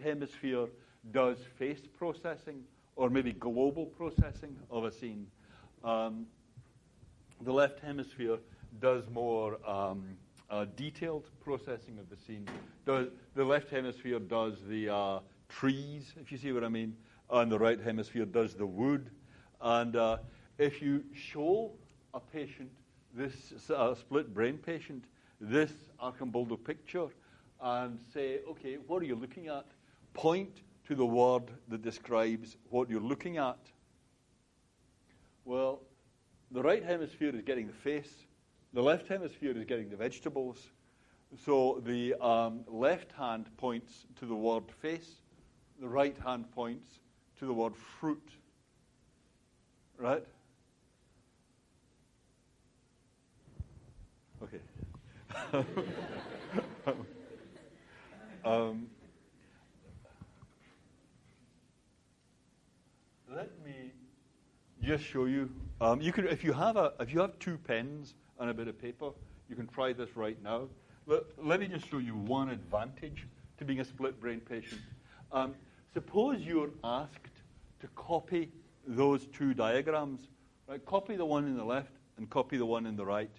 hemisphere does face processing, or maybe global processing of a scene. The left hemisphere does more detailed processing of the scene. The left hemisphere does the trees, if you see what I mean, and the right hemisphere does the wood. And if you show a patient, this split brain patient, this Archamboldo picture, and say, okay, what are you looking at? Point to the word that describes what you're looking at. Well, the right hemisphere is getting the face. The left hemisphere is getting the vegetables. So the left hand points to the word face. The right hand points to the word fruit. Right? Okay. Let me just show you. You can, if you have 2 pens and a bit of paper, you can try this right now. Let me just show you one advantage to being a split brain patient. Suppose you're asked to copy those 2 diagrams. Right? Copy the one in the left and copy the one in the right.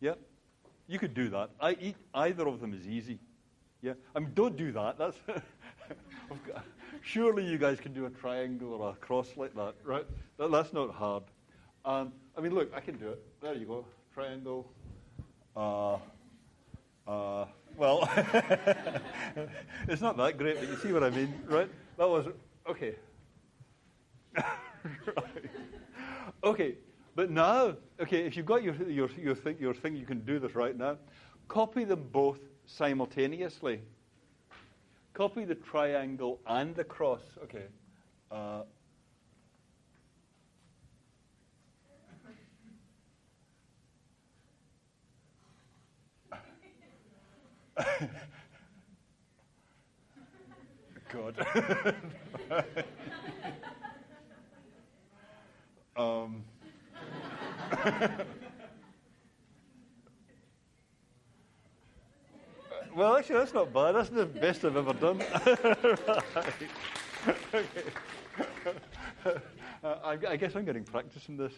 Yeah, you could do that. Either of them is easy. Yeah, I mean, don't do that. That's surely you guys can do a triangle or a cross like that, right? That's not hard. I mean, look, I can do it. There you go, triangle. Well, it's not that great, but you see what I mean, right? That was okay. Right. Okay, but now, okay, if you've got your thing, you can do this right now. Copy them both simultaneously. Copy the triangle and the cross. Okay. God. Well, actually, that's not bad. That's the best I've ever done. Right. Okay. I guess I'm getting practice in this.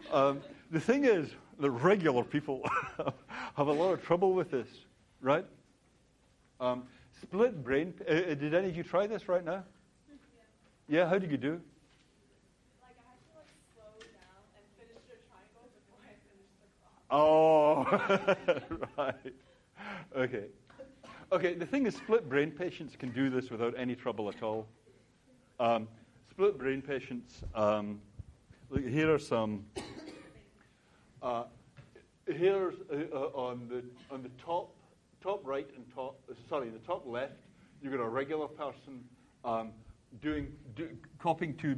The thing is that regular people have a lot of trouble with this, right? Split brain. Did any of you try this right now? Yeah. How did you do? Like I had to slow down and finish the triangle before I finished the cross. Oh, right. Okay. Okay, the thing is, split brain patients can do this without any trouble at all. Split brain patients, look, here are some. Here's on the top right and the top left, you've got a regular person copying 2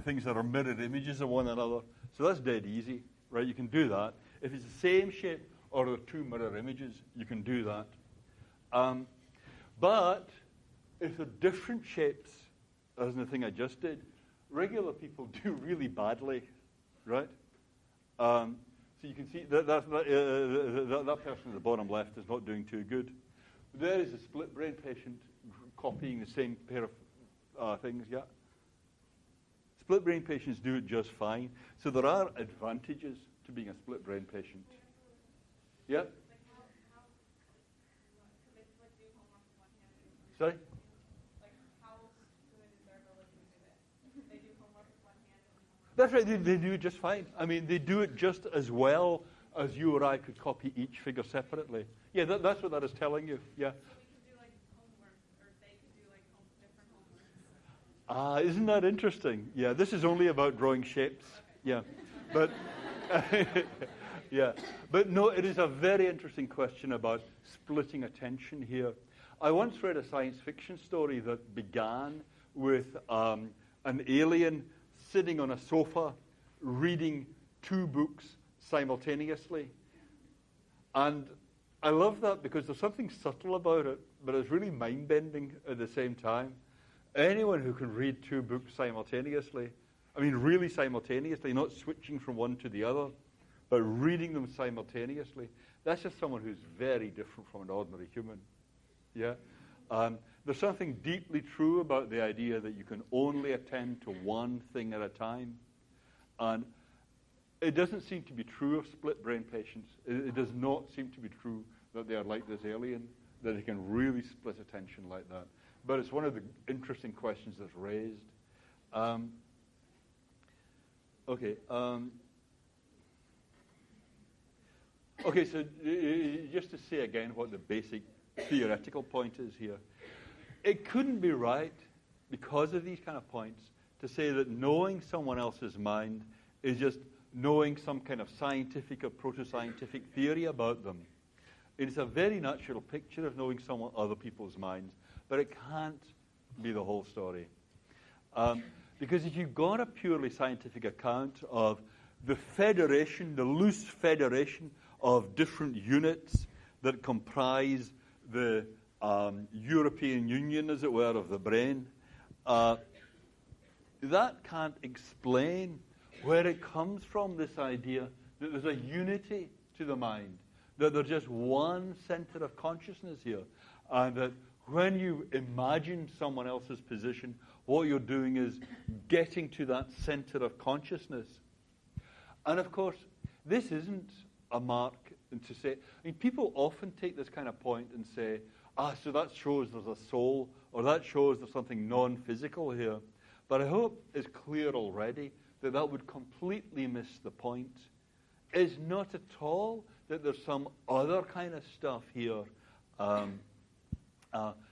things that are mirrored images of one another. So that's dead easy, right? You can do that. If it's the same shape or there are 2 mirror images, you can do that. But if they're different shapes, as in the thing I just did, regular people do really badly, right? So you can see that person at the bottom left is not doing too good. There is a split brain patient copying the same pair of things, yeah. Split brain patients do it just fine. So there are advantages to being a split brain patient. Yeah? Sorry? Like, how good is their ability to do this? They do homework with one hand. That's right, they do it just fine. I mean, they do it just as well as you or I could copy each figure separately. Yeah, that's what that is telling you, yeah. So we could do, like, homework, or they could do, like, different homework. Isn't that interesting? Yeah, this is only about drawing shapes. Yeah, but yeah, but no, it is a very interesting question about splitting attention here. I once read a science fiction story that began with an alien sitting on a sofa reading 2 books simultaneously. And I love that because there's something subtle about it, but it's really mind-bending at the same time. Anyone who can read 2 books simultaneously, I mean really simultaneously, not switching from one to the other, but reading them simultaneously, that's just someone who's very different from an ordinary human. Yeah, there's something deeply true about the idea that you can only attend to one thing at a time. And it doesn't seem to be true of split brain patients. It does not seem to be true that they are like this alien, that they can really split attention like that. But it's one of the interesting questions that's raised. Okay, so just to say again what the basic theoretical point is here. It couldn't be right, because of these kind of points, to say that knowing someone else's mind is just knowing some kind of scientific or proto-scientific theory about them. It's a very natural picture of knowing other people's minds, but it can't be the whole story. Because if you've got a purely scientific account of the federation, the loose federation of different units that comprise the European Union, as it were, of the brain, that can't explain where it comes from, this idea that there's a unity to the mind, that there's just one center of consciousness here, and that when you imagine someone else's position, what you're doing is getting to that center of consciousness. And of course, this isn't a mark to say, people often take this kind of point and say, so that shows there's a soul, or that shows there's something non-physical here. But I hope it's clear already that that would completely miss the point. It's not at all that there's some other kind of stuff here.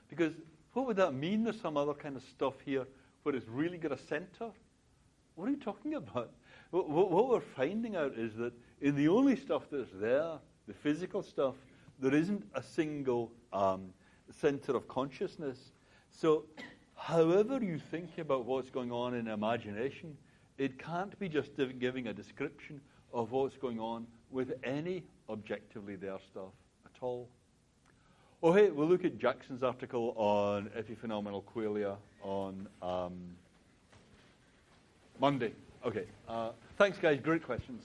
Because what would that mean, there's some other kind of stuff here where it's really got a center? What are you talking about? What we're finding out is that in the only stuff that's there, the physical stuff, there isn't a single center of consciousness. So however you think about what's going on in imagination, it can't be just giving a description of what's going on with any objectively there stuff at all. Oh, hey, we'll look at Jackson's article on epiphenomenal qualia on Monday. Okay. Thanks, guys. Great questions.